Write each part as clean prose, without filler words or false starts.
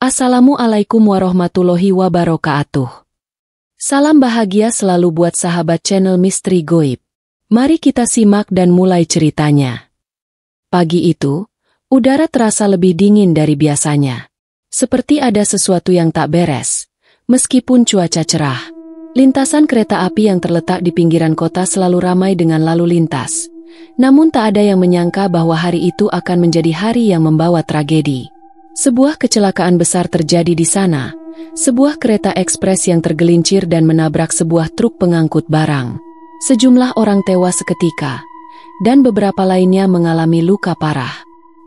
Assalamualaikum warahmatullahi wabarakatuh. Salam bahagia selalu buat sahabat channel Misteri Goib. Mari kita simak dan mulai ceritanya. Pagi itu, udara terasa lebih dingin dari biasanya. Seperti ada sesuatu yang tak beres. Meskipun cuaca cerah, lintasan kereta api yang terletak di pinggiran kota selalu ramai dengan lalu lintas. Namun tak ada yang menyangka bahwa hari itu akan menjadi hari yang membawa tragedi. Sebuah kecelakaan besar terjadi di sana. Sebuah kereta ekspres yang tergelincir dan menabrak sebuah truk pengangkut barang. Sejumlah orang tewas seketika, dan beberapa lainnya mengalami luka parah.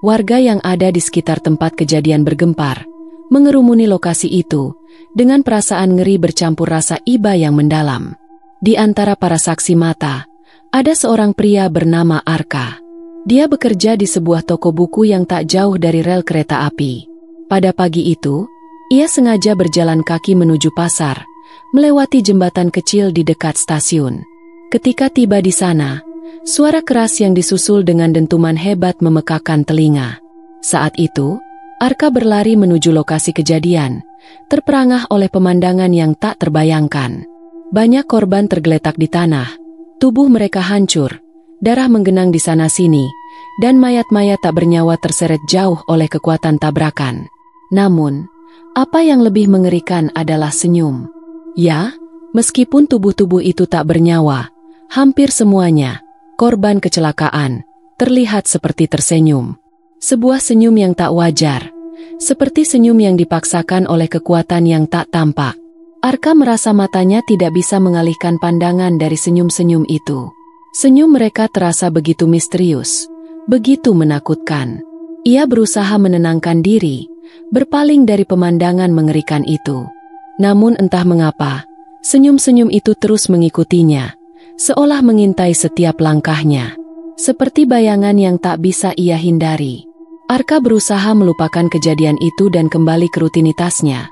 Warga yang ada di sekitar tempat kejadian bergempar, mengerumuni lokasi itu, dengan perasaan ngeri bercampur rasa iba yang mendalam. Di antara para saksi mata, ada seorang pria bernama Arka. Dia bekerja di sebuah toko buku yang tak jauh dari rel kereta api. Pada pagi itu, ia sengaja berjalan kaki menuju pasar, melewati jembatan kecil di dekat stasiun. Ketika tiba di sana, suara keras yang disusul dengan dentuman hebat memekakkan telinga. Saat itu, Arka berlari menuju lokasi kejadian, terperangah oleh pemandangan yang tak terbayangkan. Banyak korban tergeletak di tanah, tubuh mereka hancur, darah menggenang di sana-sini, dan mayat-mayat tak bernyawa terseret jauh oleh kekuatan tabrakan. Namun, apa yang lebih mengerikan adalah senyum. Ya, meskipun tubuh-tubuh itu tak bernyawa, hampir semuanya, korban kecelakaan, terlihat seperti tersenyum. Sebuah senyum yang tak wajar, seperti senyum yang dipaksakan oleh kekuatan yang tak tampak. Arka merasa matanya tidak bisa mengalihkan pandangan dari senyum-senyum itu. Senyum mereka terasa begitu misterius, begitu menakutkan. Ia berusaha menenangkan diri, berpaling dari pemandangan mengerikan itu. Namun entah mengapa, senyum-senyum itu terus mengikutinya, seolah mengintai setiap langkahnya. Seperti bayangan yang tak bisa ia hindari. Arka berusaha melupakan kejadian itu dan kembali ke rutinitasnya.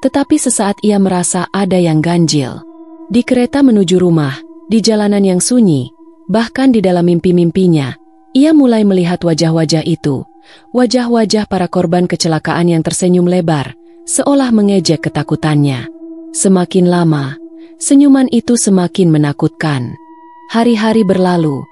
Tetapi sesaat ia merasa ada yang ganjil. Di kereta menuju rumah, di jalanan yang sunyi, bahkan di dalam mimpi-mimpinya, ia mulai melihat wajah-wajah itu. Wajah-wajah para korban kecelakaan yang tersenyum lebar, seolah mengejek ketakutannya. Semakin lama, senyuman itu semakin menakutkan. Hari-hari berlalu,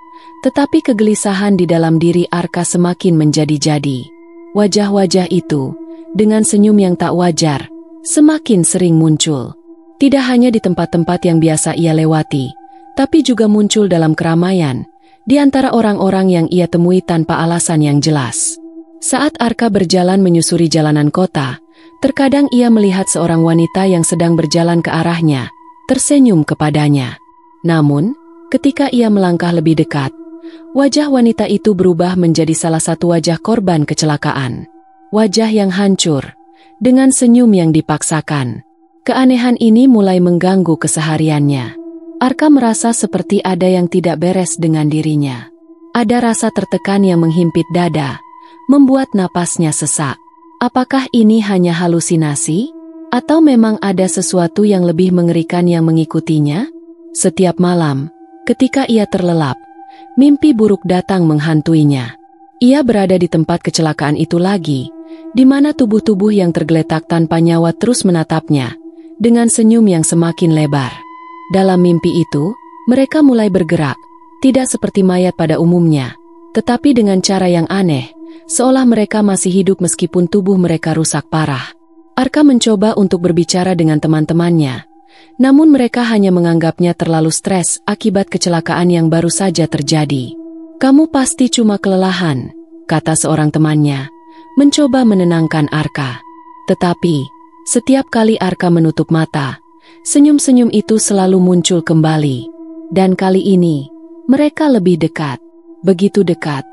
tetapi kegelisahan di dalam diri Arka semakin menjadi-jadi. Wajah-wajah itu, dengan senyum yang tak wajar, semakin sering muncul. Tidak hanya di tempat-tempat yang biasa ia lewati, tapi juga muncul dalam keramaian, di antara orang-orang yang ia temui tanpa alasan yang jelas. Saat Arka berjalan menyusuri jalanan kota, terkadang ia melihat seorang wanita yang sedang berjalan ke arahnya, tersenyum kepadanya. Namun, ketika ia melangkah lebih dekat, wajah wanita itu berubah menjadi salah satu wajah korban kecelakaan. Wajah yang hancur, dengan senyum yang dipaksakan. Keanehan ini mulai mengganggu kesehariannya. Arka merasa seperti ada yang tidak beres dengan dirinya. Ada rasa tertekan yang menghimpit dada, membuat napasnya sesak. Apakah ini hanya halusinasi? Atau memang ada sesuatu yang lebih mengerikan yang mengikutinya? Setiap malam, ketika ia terlelap, mimpi buruk datang menghantuinya. Ia berada di tempat kecelakaan itu lagi, di mana tubuh-tubuh yang tergeletak tanpa nyawa terus menatapnya, dengan senyum yang semakin lebar. Dalam mimpi itu, mereka mulai bergerak, tidak seperti mayat pada umumnya, tetapi dengan cara yang aneh, seolah mereka masih hidup meskipun tubuh mereka rusak parah. Arka mencoba untuk berbicara dengan teman-temannya, namun mereka hanya menganggapnya terlalu stres akibat kecelakaan yang baru saja terjadi. "Kamu pasti cuma kelelahan," kata seorang temannya, mencoba menenangkan Arka. Tetapi, setiap kali Arka menutup mata, senyum-senyum itu selalu muncul kembali. Dan kali ini, mereka lebih dekat. Begitu dekat,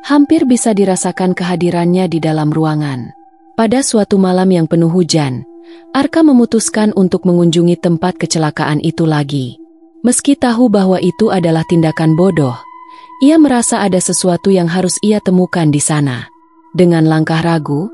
hampir bisa dirasakan kehadirannya di dalam ruangan. Pada suatu malam yang penuh hujan, Arka memutuskan untuk mengunjungi tempat kecelakaan itu lagi. Meski tahu bahwa itu adalah tindakan bodoh, ia merasa ada sesuatu yang harus ia temukan di sana. Dengan langkah ragu,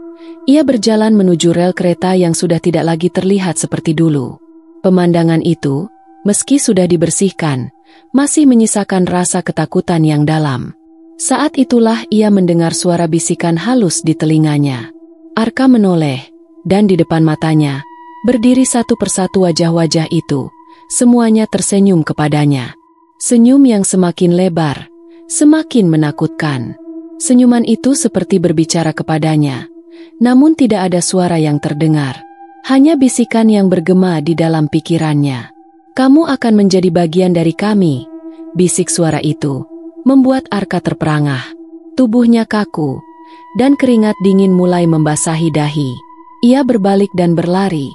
ia berjalan menuju rel kereta yang sudah tidak lagi terlihat seperti dulu. Pemandangan itu, meski sudah dibersihkan, masih menyisakan rasa ketakutan yang dalam. Saat itulah ia mendengar suara bisikan halus di telinganya. Arka menoleh, dan di depan matanya, berdiri satu persatu wajah-wajah itu, semuanya tersenyum kepadanya. Senyum yang semakin lebar, semakin menakutkan. Senyuman itu seperti berbicara kepadanya, namun tidak ada suara yang terdengar. Hanya bisikan yang bergema di dalam pikirannya. "Kamu akan menjadi bagian dari kami," bisik suara itu, membuat Arka terperangah. Tubuhnya kaku, dan keringat dingin mulai membasahi dahi. Ia berbalik dan berlari,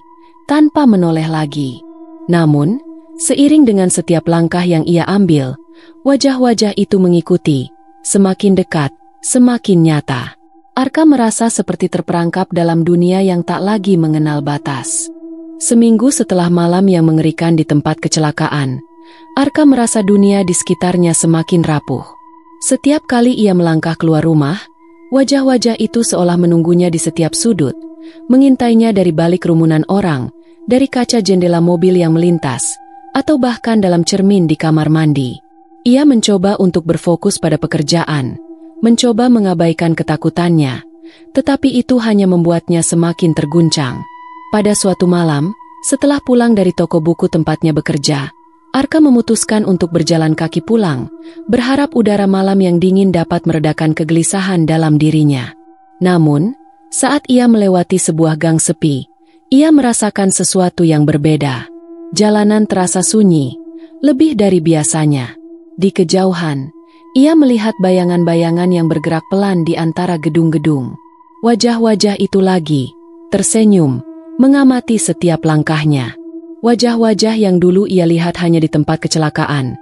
tanpa menoleh lagi. Namun, seiring dengan setiap langkah yang ia ambil, wajah-wajah itu mengikuti, semakin dekat, semakin nyata. Arka merasa seperti terperangkap dalam dunia yang tak lagi mengenal batas. Seminggu setelah malam yang mengerikan di tempat kecelakaan, Arka merasa dunia di sekitarnya semakin rapuh. Setiap kali ia melangkah keluar rumah, wajah-wajah itu seolah menunggunya di setiap sudut, mengintainya dari balik rumunan orang, dari kaca jendela mobil yang melintas, atau bahkan dalam cermin di kamar mandi. Ia mencoba untuk berfokus pada pekerjaan, mencoba mengabaikan ketakutannya, tetapi itu hanya membuatnya semakin terguncang. Pada suatu malam, setelah pulang dari toko buku tempatnya bekerja, Arka memutuskan untuk berjalan kaki pulang, berharap udara malam yang dingin dapat meredakan kegelisahan dalam dirinya. Namun, saat ia melewati sebuah gang sepi, ia merasakan sesuatu yang berbeda. Jalanan terasa sunyi, lebih dari biasanya. Di kejauhan, ia melihat bayangan-bayangan yang bergerak pelan di antara gedung-gedung. Wajah-wajah itu lagi, tersenyum, mengamati setiap langkahnya. Wajah-wajah yang dulu ia lihat hanya di tempat kecelakaan,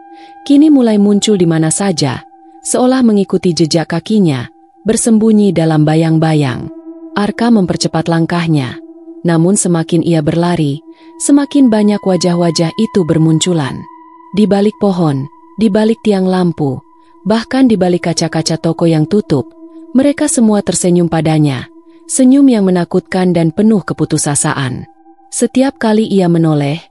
kini mulai muncul di mana saja, seolah mengikuti jejak kakinya, bersembunyi dalam bayang-bayang. Arka mempercepat langkahnya, namun semakin ia berlari, semakin banyak wajah-wajah itu bermunculan. Di balik pohon, di balik tiang lampu, bahkan di balik kaca-kaca toko yang tutup, mereka semua tersenyum padanya, senyum yang menakutkan dan penuh keputusasaan. Setiap kali ia menoleh,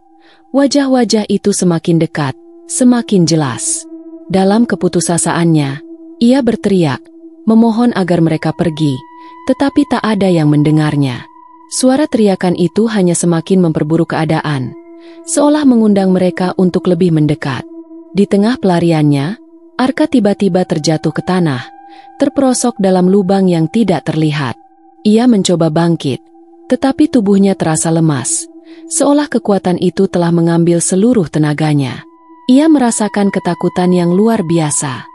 wajah-wajah itu semakin dekat, semakin jelas. Dalam keputusasaannya, ia berteriak, memohon agar mereka pergi, tetapi tak ada yang mendengarnya. Suara teriakan itu hanya semakin memperburuk keadaan, seolah mengundang mereka untuk lebih mendekat. Di tengah pelariannya, Arka tiba-tiba terjatuh ke tanah, terperosok dalam lubang yang tidak terlihat. Ia mencoba bangkit, tetapi tubuhnya terasa lemas, seolah kekuatan itu telah mengambil seluruh tenaganya. Ia merasakan ketakutan yang luar biasa.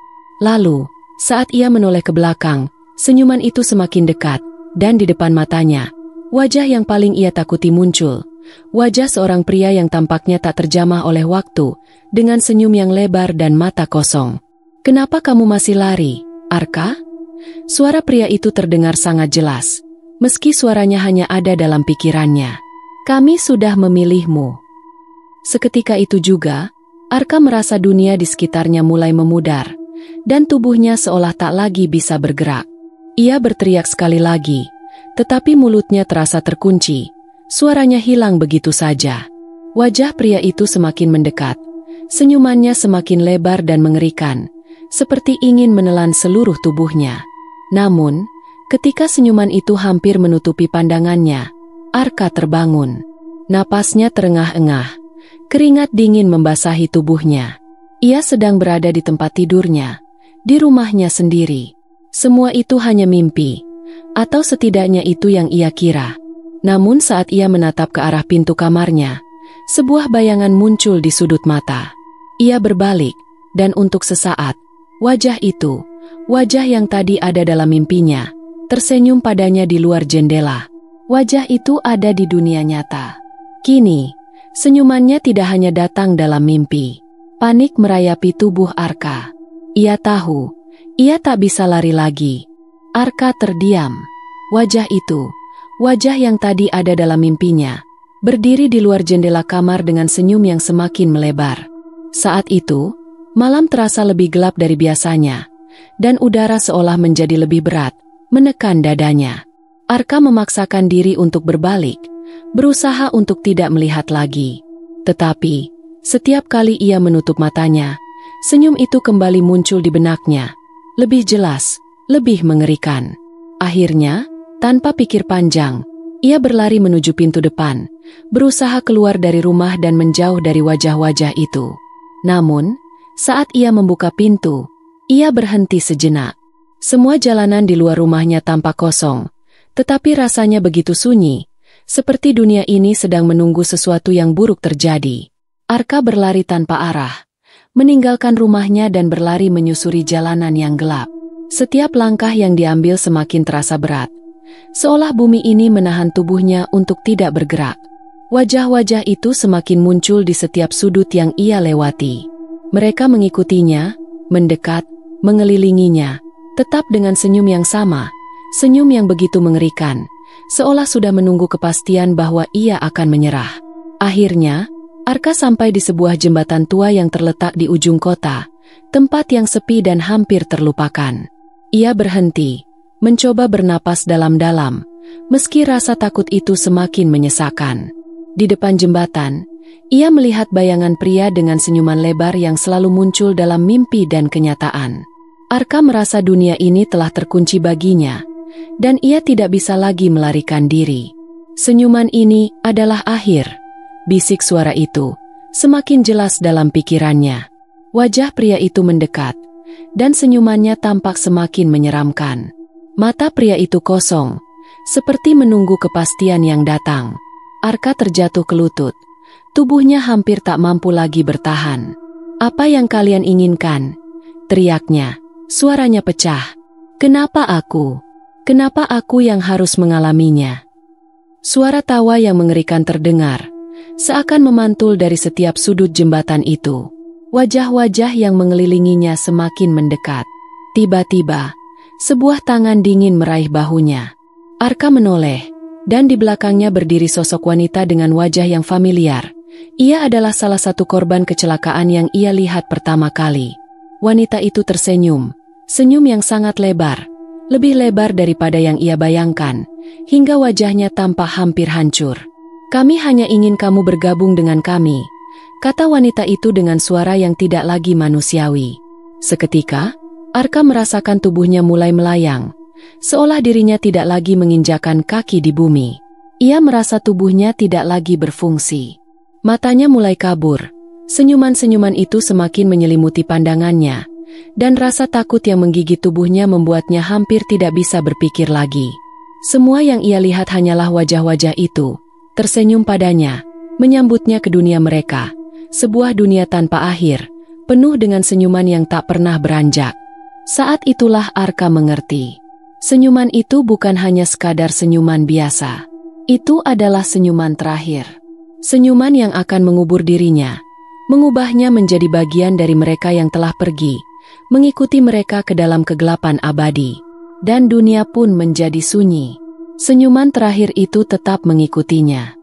Lalu, saat ia menoleh ke belakang, senyuman itu semakin dekat, dan di depan matanya, wajah yang paling ia takuti muncul. Wajah seorang pria yang tampaknya tak terjamah oleh waktu, dengan senyum yang lebar dan mata kosong. "Kenapa kamu masih lari, Arka?" Suara pria itu terdengar sangat jelas, meski suaranya hanya ada dalam pikirannya. "Kami sudah memilihmu." Seketika itu juga, Arka merasa dunia di sekitarnya mulai memudar, dan tubuhnya seolah tak lagi bisa bergerak. Ia berteriak sekali lagi, tetapi mulutnya terasa terkunci, suaranya hilang begitu saja. Wajah pria itu semakin mendekat, senyumannya semakin lebar dan mengerikan, seperti ingin menelan seluruh tubuhnya. Namun, ketika senyuman itu hampir menutupi pandangannya, Arka terbangun. Napasnya terengah-engah, keringat dingin membasahi tubuhnya. Ia sedang berada di tempat tidurnya, di rumahnya sendiri. Semua itu hanya mimpi, atau setidaknya itu yang ia kira. Namun saat ia menatap ke arah pintu kamarnya, sebuah bayangan muncul di sudut mata. Ia berbalik, dan untuk sesaat, wajah itu, wajah yang tadi ada dalam mimpinya, tersenyum padanya di luar jendela. Wajah itu ada di dunia nyata. Kini, senyumannya tidak hanya datang dalam mimpi. Panik merayapi tubuh Arka. Ia tahu, ia tak bisa lari lagi. Arka terdiam. Wajah itu, wajah yang tadi ada dalam mimpinya, berdiri di luar jendela kamar dengan senyum yang semakin melebar. Saat itu, malam terasa lebih gelap dari biasanya, dan udara seolah menjadi lebih berat, menekan dadanya. Arka memaksakan diri untuk berbalik, berusaha untuk tidak melihat lagi. Tetapi, setiap kali ia menutup matanya, senyum itu kembali muncul di benaknya, lebih jelas, lebih mengerikan. Akhirnya, tanpa pikir panjang, Ia berlari menuju pintu depan, berusaha keluar dari rumah dan menjauh dari wajah-wajah itu. Namun, saat ia membuka pintu, ia berhenti sejenak. Semua jalanan di luar rumahnya tampak kosong, tetapi rasanya begitu sunyi, seperti dunia ini sedang menunggu sesuatu yang buruk terjadi. Arka berlari tanpa arah, meninggalkan rumahnya dan berlari menyusuri jalanan yang gelap. Setiap langkah yang diambil semakin terasa berat, seolah bumi ini menahan tubuhnya untuk tidak bergerak. Wajah-wajah itu semakin muncul di setiap sudut yang ia lewati. Mereka mengikutinya, mendekat, mengelilinginya, tetap dengan senyum yang sama, senyum yang begitu mengerikan, seolah sudah menunggu kepastian bahwa ia akan menyerah. Akhirnya, Arka sampai di sebuah jembatan tua yang terletak di ujung kota, tempat yang sepi dan hampir terlupakan. Ia berhenti, mencoba bernapas dalam-dalam, meski rasa takut itu semakin menyesakan. Di depan jembatan, ia melihat bayangan pria dengan senyuman lebar yang selalu muncul dalam mimpi dan kenyataan. Arka merasa dunia ini telah terkunci baginya, dan ia tidak bisa lagi melarikan diri. Senyuman ini adalah akhir, bisik suara itu, semakin jelas dalam pikirannya. Wajah pria itu mendekat, dan senyumannya tampak semakin menyeramkan. Mata pria itu kosong, seperti menunggu kepastian yang datang. Arka terjatuh ke lutut, tubuhnya hampir tak mampu lagi bertahan. "Apa yang kalian inginkan?" teriaknya, suaranya pecah. "Kenapa aku? Kenapa aku yang harus mengalaminya?" Suara tawa yang mengerikan terdengar, seakan memantul dari setiap sudut jembatan itu. Wajah-wajah yang mengelilinginya semakin mendekat. Tiba-tiba, sebuah tangan dingin meraih bahunya. Arka menoleh, dan di belakangnya berdiri sosok wanita dengan wajah yang familiar. Ia adalah salah satu korban kecelakaan yang ia lihat pertama kali. Wanita itu tersenyum, senyum yang sangat lebar, lebih lebar daripada yang ia bayangkan, hingga wajahnya tampak hampir hancur. "Kami hanya ingin kamu bergabung dengan kami," kata wanita itu dengan suara yang tidak lagi manusiawi. Seketika, Arka merasakan tubuhnya mulai melayang, seolah dirinya tidak lagi menginjakan kaki di bumi. Ia merasa tubuhnya tidak lagi berfungsi. Matanya mulai kabur, senyuman-senyuman itu semakin menyelimuti pandangannya, dan rasa takut yang menggigit tubuhnya membuatnya hampir tidak bisa berpikir lagi. Semua yang ia lihat hanyalah wajah-wajah itu, tersenyum padanya, menyambutnya ke dunia mereka, sebuah dunia tanpa akhir, penuh dengan senyuman yang tak pernah beranjak. Saat itulah Arka mengerti. Senyuman itu bukan hanya sekadar senyuman biasa. Itu adalah senyuman terakhir. Senyuman yang akan mengubur dirinya, mengubahnya menjadi bagian dari mereka yang telah pergi, mengikuti mereka ke dalam kegelapan abadi. Dan dunia pun menjadi sunyi. Senyuman terakhir itu tetap mengikutinya.